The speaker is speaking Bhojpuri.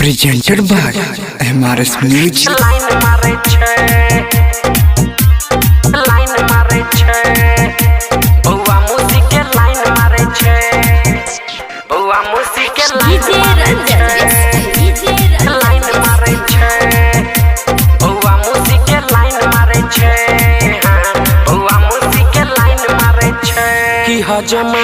presented by MRS Music. Line मारे छे बउआ मुसी के लाइन मारे छे बउआ मुसी के लाइन मारे छे बउआ मुसी के लाइन मारे छे बउआ मुसी के लाइन मारे छे की हजमा